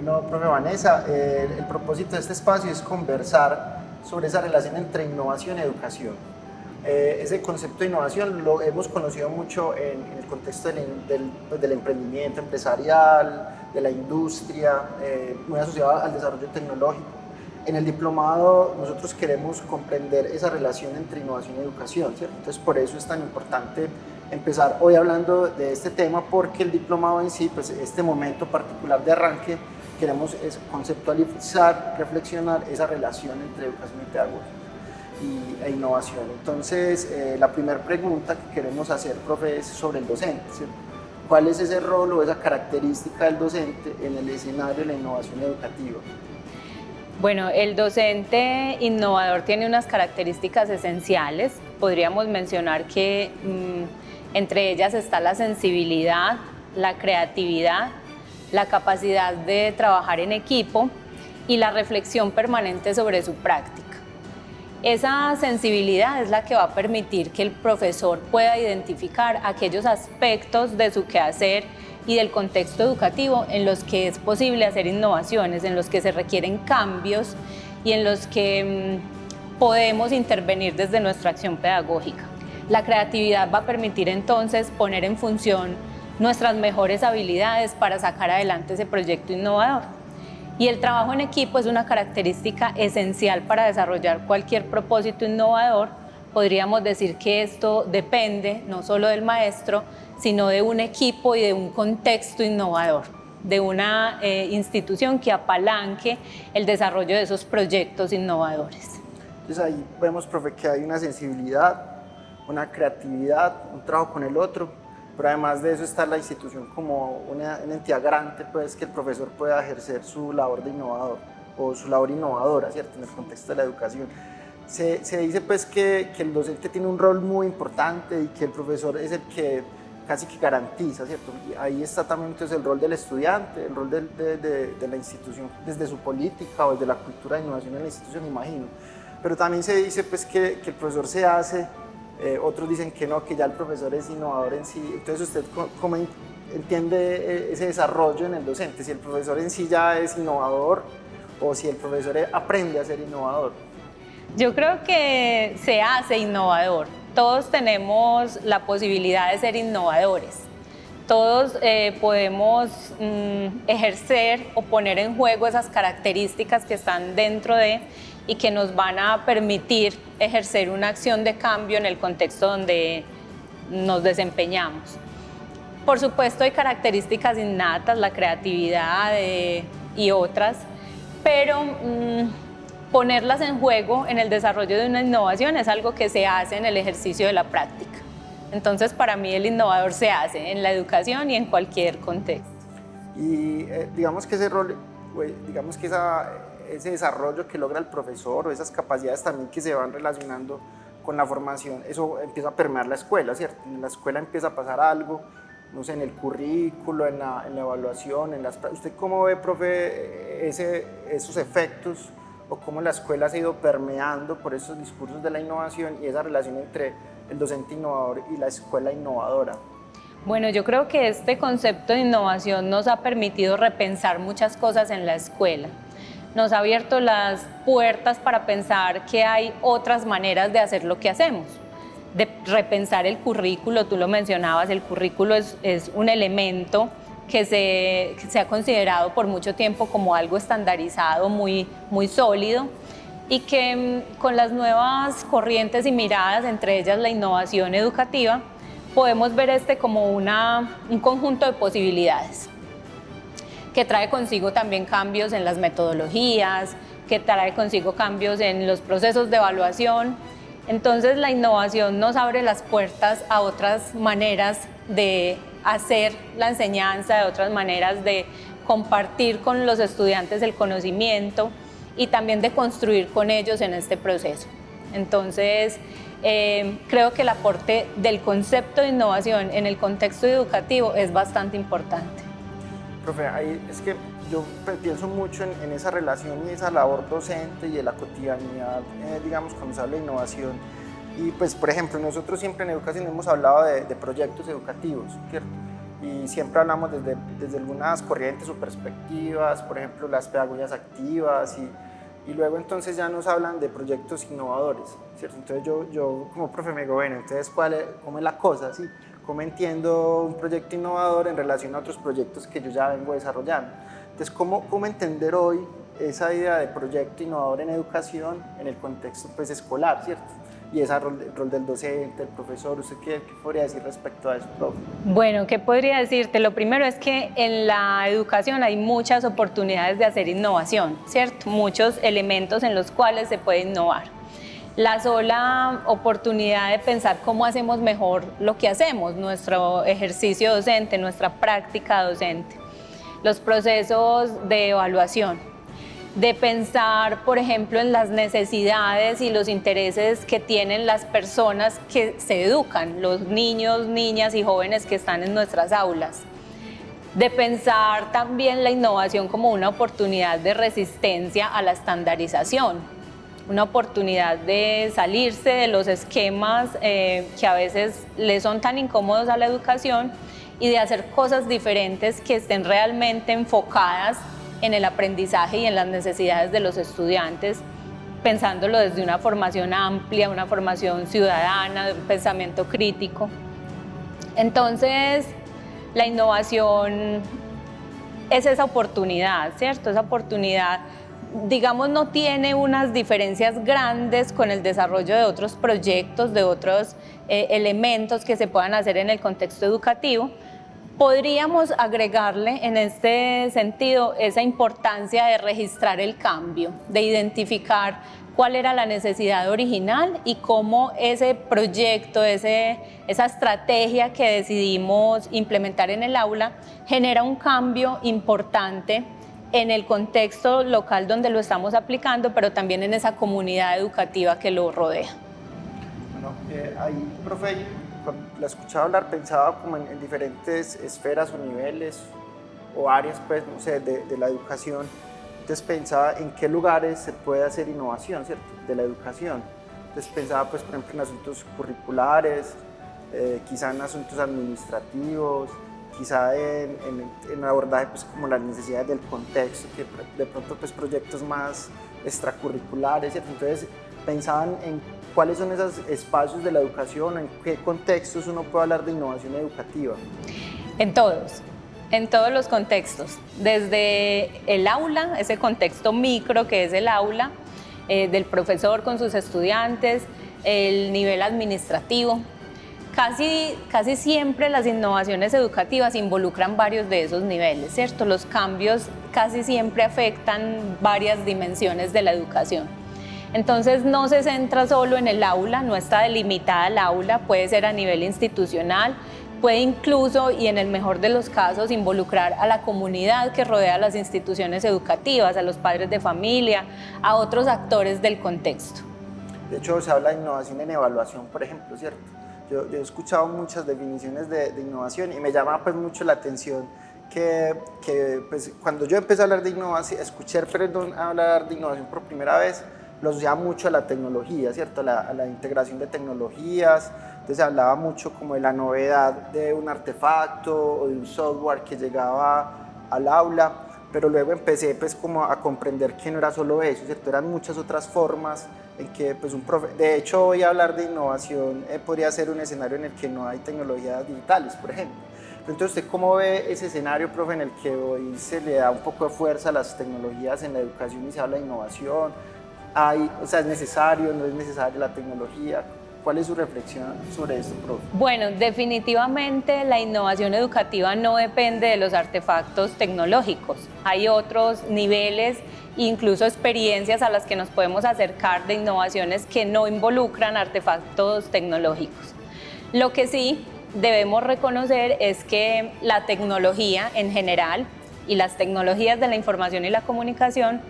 Bueno, profe Vanessa, el propósito de este espacio es conversar sobre esa relación entre innovación y educación. Ese concepto de innovación lo hemos conocido mucho en el contexto del emprendimiento empresarial, de la industria, muy asociado al desarrollo tecnológico. En el diplomado nosotros queremos comprender esa relación entre innovación y educación, ¿cierto? Entonces por eso es tan importante empezar hoy hablando de este tema, porque el diplomado en sí, pues este momento particular de arranque, queremos conceptualizar, reflexionar esa relación entre educación y pedagogía e innovación. Entonces, la primera pregunta que queremos hacer, profe, es sobre el docente, ¿cierto? ¿Cuál es ese rol o esa característica del docente en el escenario de la innovación educativa? Bueno, el docente innovador tiene unas características esenciales. Podríamos mencionar que entre ellas está la sensibilidad, la creatividad, la capacidad de trabajar en equipo y la reflexión permanente sobre su práctica. Esa sensibilidad es la que va a permitir que el profesor pueda identificar aquellos aspectos de su quehacer y del contexto educativo en los que es posible hacer innovaciones, en los que se requieren cambios y en los que podemos intervenir desde nuestra acción pedagógica. La creatividad va a permitir entonces poner en función nuestras mejores habilidades para sacar adelante ese proyecto innovador. Y el trabajo en equipo es una característica esencial para desarrollar cualquier propósito innovador. Podríamos decir que esto depende no solo del maestro, sino de un equipo y de un contexto innovador, de una institución que apalanque el desarrollo de esos proyectos innovadores. Entonces ahí vemos, profe, que hay una sensibilidad, una creatividad, un trabajo con el otro, pero además de eso está la institución como una entidad garante, pues, que el profesor pueda ejercer su labor de innovador o su labor innovadora, ¿cierto?, en el contexto de la educación. Se dice pues que el docente tiene un rol muy importante y que el profesor es el que casi que garantiza, ¿cierto? Y ahí está también entonces el rol del estudiante, el rol de la institución desde su política o desde la cultura de innovación en la institución, imagino. Pero también se dice pues que el profesor se hace, otros dicen que no, que ya el profesor es innovador en sí. Entonces usted cómo entiende ese desarrollo en el docente, si el profesor en sí ya es innovador o si el profesor aprende a ser innovador. Yo creo que se hace innovador. Todos tenemos la posibilidad de ser innovadores. Todos podemos ejercer o poner en juego esas características que están dentro de y que nos van a permitir ejercer una acción de cambio en el contexto donde nos desempeñamos. Por supuesto, hay características innatas, la creatividad y otras, pero ponerlas en juego en el desarrollo de una innovación es algo que se hace en el ejercicio de la práctica. Entonces, para mí el innovador se hace en la educación y en cualquier contexto. Y digamos que ese rol, digamos que ese desarrollo que logra el profesor o esas capacidades también que se van relacionando con la formación, eso empieza a permear la escuela, ¿cierto? En la escuela empieza a pasar algo, no sé, en el currículo, en la evaluación, ¿usted cómo ve, profe, esos efectos o cómo la escuela se ha ido permeando por esos discursos de la innovación y esa relación entre el docente innovador y la escuela innovadora? Bueno, yo creo que este concepto de innovación nos ha permitido repensar muchas cosas en la escuela. Nos ha abierto las puertas para pensar que hay otras maneras de hacer lo que hacemos, de repensar el currículo. Tú lo mencionabas, el currículo es un elemento que se ha considerado por mucho tiempo como algo estandarizado, muy sólido, y que con las nuevas corrientes y miradas, entre ellas la innovación educativa, podemos ver como un conjunto de posibilidades que trae consigo también cambios en las metodologías, que trae consigo cambios en los procesos de evaluación. Entonces la innovación nos abre las puertas a otras maneras de hacer la enseñanza, de otras maneras de compartir con los estudiantes el conocimiento y también de construir con ellos en este proceso. Entonces, creo que el aporte del concepto de innovación en el contexto educativo es bastante importante. Profe, es que yo pienso mucho en esa relación y esa labor docente y de la cotidianidad, digamos, cuando se habla de innovación. Y pues, por ejemplo, nosotros siempre en educación hemos hablado de proyectos educativos, ¿cierto? y siempre hablamos desde algunas corrientes o perspectivas, por ejemplo las pedagogías activas y luego entonces ya nos hablan de proyectos innovadores, ¿cierto? Entonces yo como profe me digo, bueno, entonces ¿cómo es la cosa? ¿Sí? ¿Cómo entiendo un proyecto innovador en relación a otros proyectos que yo ya vengo desarrollando? Entonces, ¿cómo entender hoy esa idea de proyecto innovador en educación en el contexto pues, escolar, ¿cierto? Y ese rol del docente, el profesor, ¿usted qué podría decir respecto a eso, profe? Bueno, ¿qué podría decirte? Lo primero es que en la educación hay muchas oportunidades de hacer innovación, ¿cierto? Muchos elementos en los cuales se puede innovar. La sola oportunidad de pensar cómo hacemos mejor lo que hacemos, nuestro ejercicio docente, nuestra práctica docente, los procesos de evaluación, de pensar, por ejemplo, en las necesidades y los intereses que tienen las personas que se educan, los niños, niñas y jóvenes que están en nuestras aulas. De pensar también la innovación como una oportunidad de resistencia a la estandarización, una oportunidad de salirse de los esquemas que a veces le son tan incómodos a la educación y de hacer cosas diferentes que estén realmente enfocadas en el aprendizaje y en las necesidades de los estudiantes, pensándolo desde una formación amplia, una formación ciudadana, de un pensamiento crítico. Entonces, la innovación es esa oportunidad, ¿cierto? Esa oportunidad, digamos, no tiene unas diferencias grandes con el desarrollo de otros proyectos, de otros elementos que se puedan hacer en el contexto educativo. Podríamos agregarle en este sentido esa importancia de registrar el cambio, de identificar cuál era la necesidad original y cómo ese proyecto, esa estrategia que decidimos implementar en el aula genera un cambio importante en el contexto local donde lo estamos aplicando, pero también en esa comunidad educativa que lo rodea. Bueno, ahí, profe, cuando la escuchaba hablar pensaba como en diferentes esferas o niveles o áreas, pues, no sé, de la educación. Entonces pensaba en qué lugares se puede hacer innovación, ¿cierto? De la educación. Entonces pensaba, pues, por ejemplo, en asuntos curriculares, quizá en asuntos administrativos, quizá en abordaje, pues, como las necesidades del contexto, que de pronto, pues, proyectos más extracurriculares, ¿cierto? Entonces pensaban en cuáles son esos espacios de la educación, en qué contextos uno puede hablar de innovación educativa. En todos los contextos, desde el aula, ese contexto micro que es el aula, del profesor con sus estudiantes, el nivel administrativo. Casi siempre las innovaciones educativas involucran varios de esos niveles, ¿cierto? Los cambios casi siempre afectan varias dimensiones de la educación. Entonces no se centra solo en el aula, no está delimitada el aula, puede ser a nivel institucional, puede incluso y en el mejor de los casos involucrar a la comunidad que rodea las instituciones educativas, a los padres de familia, a otros actores del contexto. De hecho, se habla de innovación en evaluación, por ejemplo, ¿cierto? Yo he escuchado muchas definiciones de innovación y me llama pues mucho la atención que pues, cuando yo empecé a hablar de innovación, escuché hablar de innovación por primera vez, lo asociaba mucho a la tecnología, ¿cierto? A la integración de tecnologías. Entonces hablaba mucho como de la novedad de un artefacto o de un software que llegaba al aula, pero luego empecé pues como a comprender que no era solo eso, ¿cierto? Eran muchas otras formas en que pues de hecho hoy hablar de innovación podría ser un escenario en el que no hay tecnologías digitales, por ejemplo. Entonces, ¿usted cómo ve ese escenario, profe, en el que hoy se le da un poco de fuerza a las tecnologías en la educación y se habla de innovación? O sea, ¿es necesario, no es necesaria la tecnología? ¿Cuál es su reflexión sobre esto, profe? Bueno, definitivamente la innovación educativa no depende de los artefactos tecnológicos. Hay otros niveles, incluso experiencias a las que nos podemos acercar de innovaciones que no involucran artefactos tecnológicos. Lo que sí debemos reconocer es que la tecnología en general y las tecnologías de la información y la comunicación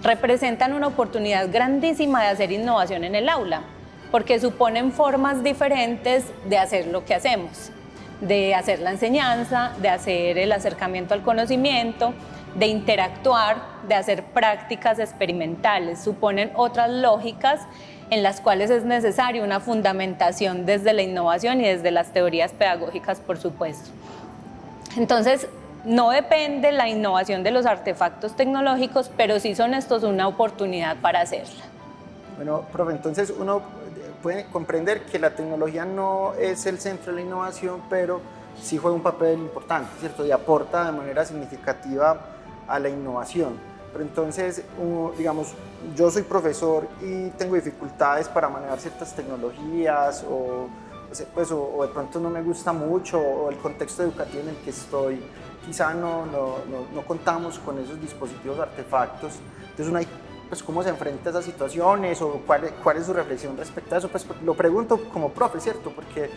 representan una oportunidad grandísima de hacer innovación en el aula, porque suponen formas diferentes de hacer lo que hacemos, de hacer la enseñanza, de hacer el acercamiento al conocimiento, de interactuar, de hacer prácticas experimentales, suponen otras lógicas en las cuales es necesaria una fundamentación desde la innovación y desde las teorías pedagógicas, por supuesto. Entonces, no depende la innovación de los artefactos tecnológicos, pero sí son estos una oportunidad para hacerla. Bueno, profe, entonces uno puede comprender que la tecnología no es el centro de la innovación, pero sí juega un papel importante, ¿cierto? Y aporta de manera significativa a la innovación. Pero entonces, digamos, yo soy profesor y tengo dificultades para manejar ciertas tecnologías o de pronto no me gusta mucho, o el contexto educativo en el que estoy, quizá no contamos con esos dispositivos, artefactos. Entonces uno hay, pues, ¿cómo se enfrenta a esas situaciones o cuál es su reflexión respecto a eso? Pues lo pregunto como profe, ¿cierto? Porque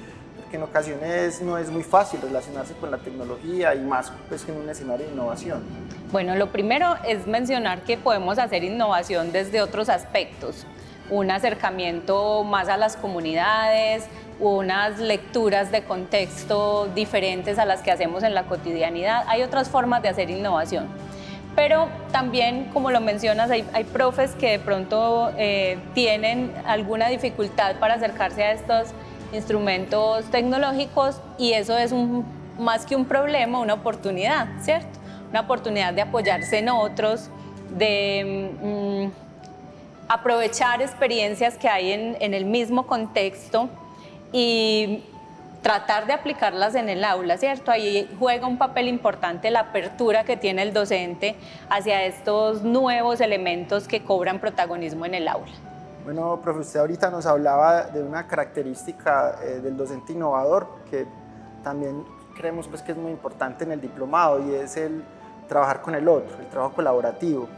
en ocasiones no es muy fácil relacionarse con la tecnología y más pues en un escenario de innovación. Bueno, lo primero es mencionar que podemos hacer innovación desde otros aspectos, un acercamiento más a las comunidades, unas lecturas de contexto diferentes a las que hacemos en la cotidianidad. Hay otras formas de hacer innovación. Pero también, como lo mencionas, hay profes que de pronto tienen alguna dificultad para acercarse a estos instrumentos tecnológicos, y eso es más que un problema, una oportunidad, ¿cierto? Una oportunidad de apoyarse en otros, de aprovechar experiencias que hay en el mismo contexto y tratar de aplicarlas en el aula, ¿cierto? Ahí juega un papel importante la apertura que tiene el docente hacia estos nuevos elementos que cobran protagonismo en el aula. Bueno, profe, usted ahorita nos hablaba de una característica del docente innovador que también creemos pues, que es muy importante en el diplomado, y es el trabajar con el otro, el trabajo colaborativo.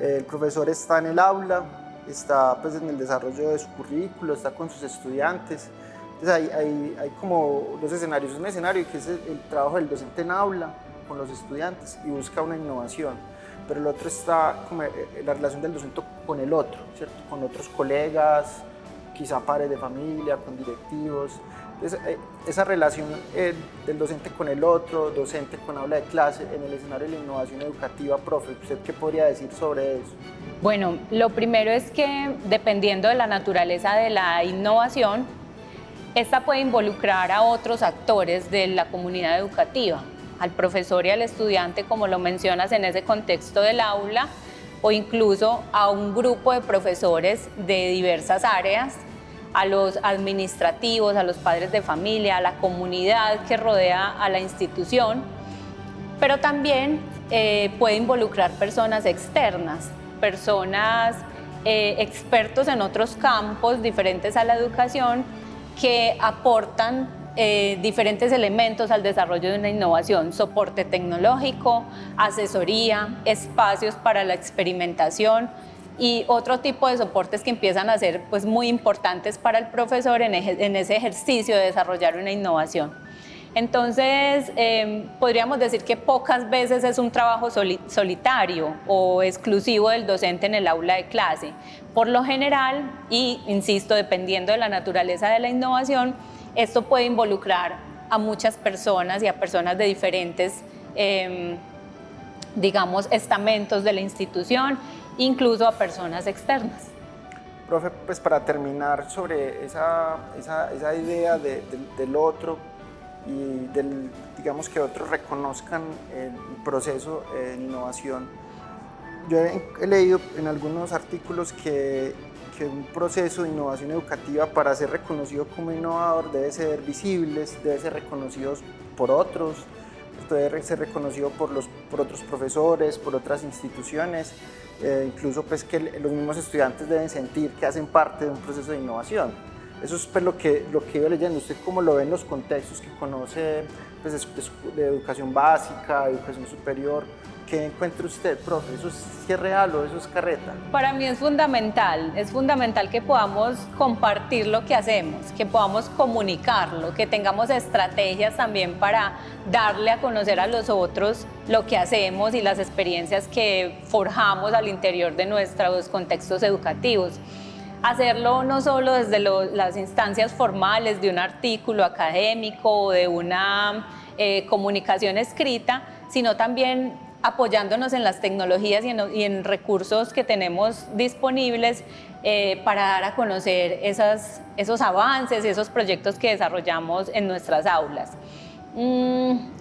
El profesor está en el aula, está pues, en el desarrollo de su currículo, está con sus estudiantes. Entonces hay como dos escenarios. Un escenario que es el trabajo del docente en aula con los estudiantes y busca una innovación, pero el otro está como la relación del docente con el otro, ¿cierto? Con otros colegas, quizá padres de familia, con directivos. Entonces, esa relación del docente con el otro, docente con aula de clase, en el escenario de la innovación educativa, profe, ¿usted qué podría decir sobre eso? Bueno, lo primero es que dependiendo de la naturaleza de la innovación, esta puede involucrar a otros actores de la comunidad educativa, al profesor y al estudiante, como lo mencionas en ese contexto del aula, o incluso a un grupo de profesores de diversas áreas, a los administrativos, a los padres de familia, a la comunidad que rodea a la institución, pero también puede involucrar personas externas, personas expertos en otros campos diferentes a la educación, que aportan diferentes elementos al desarrollo de una innovación: soporte tecnológico, asesoría, espacios para la experimentación y otro tipo de soportes que empiezan a ser pues, muy importantes para el profesor en ese ejercicio de desarrollar una innovación. Entonces, podríamos decir que pocas veces es un trabajo solitario o exclusivo del docente en el aula de clase. Por lo general, y insisto, dependiendo de la naturaleza de la innovación, esto puede involucrar a muchas personas y a personas de diferentes, digamos, estamentos de la institución, incluso a personas externas. Profe, pues para terminar sobre esa idea del otro, y digamos que otros reconozcan el proceso en innovación. Yo he leído en algunos artículos que un proceso de innovación educativa, para ser reconocido como innovador, debe ser visible, debe ser reconocido por otros, debe ser reconocido por otros profesores, por otras instituciones, incluso pues que los mismos estudiantes deben sentir que hacen parte de un proceso de innovación. Eso es pues, lo que iba leyendo. ¿Usted cómo lo ve en los contextos que conoce pues, de educación básica, educación superior? ¿Qué encuentra usted, profe? ¿Eso es real o eso es carreta? Para mí es fundamental que podamos compartir lo que hacemos, que podamos comunicarlo, que tengamos estrategias también para darle a conocer a los otros lo que hacemos y las experiencias que forjamos al interior de nuestros contextos educativos. Hacerlo no solo desde las instancias formales de un artículo académico o de una comunicación escrita, sino también apoyándonos en las tecnologías y en recursos que tenemos disponibles para dar a conocer esos avances y esos proyectos que desarrollamos en nuestras aulas.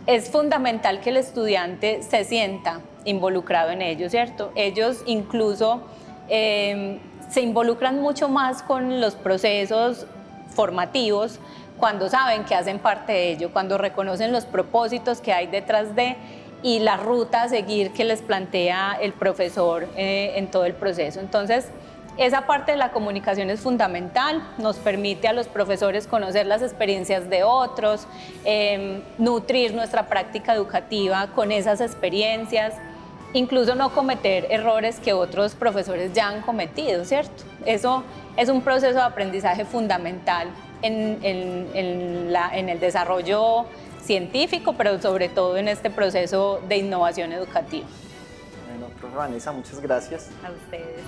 Es fundamental que el estudiante se sienta involucrado en ello, ¿cierto? Ellos incluso se involucran mucho más con los procesos formativos cuando saben que hacen parte de ello, cuando reconocen los propósitos que hay detrás de y la ruta a seguir que les plantea el profesor en todo el proceso. Entonces, esa parte de la comunicación es fundamental, nos permite a los profesores conocer las experiencias de otros, nutrir nuestra práctica educativa con esas experiencias, incluso no cometer errores que otros profesores ya han cometido, ¿cierto? Eso es un proceso de aprendizaje fundamental en el desarrollo científico, pero sobre todo en este proceso de innovación educativa. Bueno, profe Vanessa, muchas gracias. A ustedes.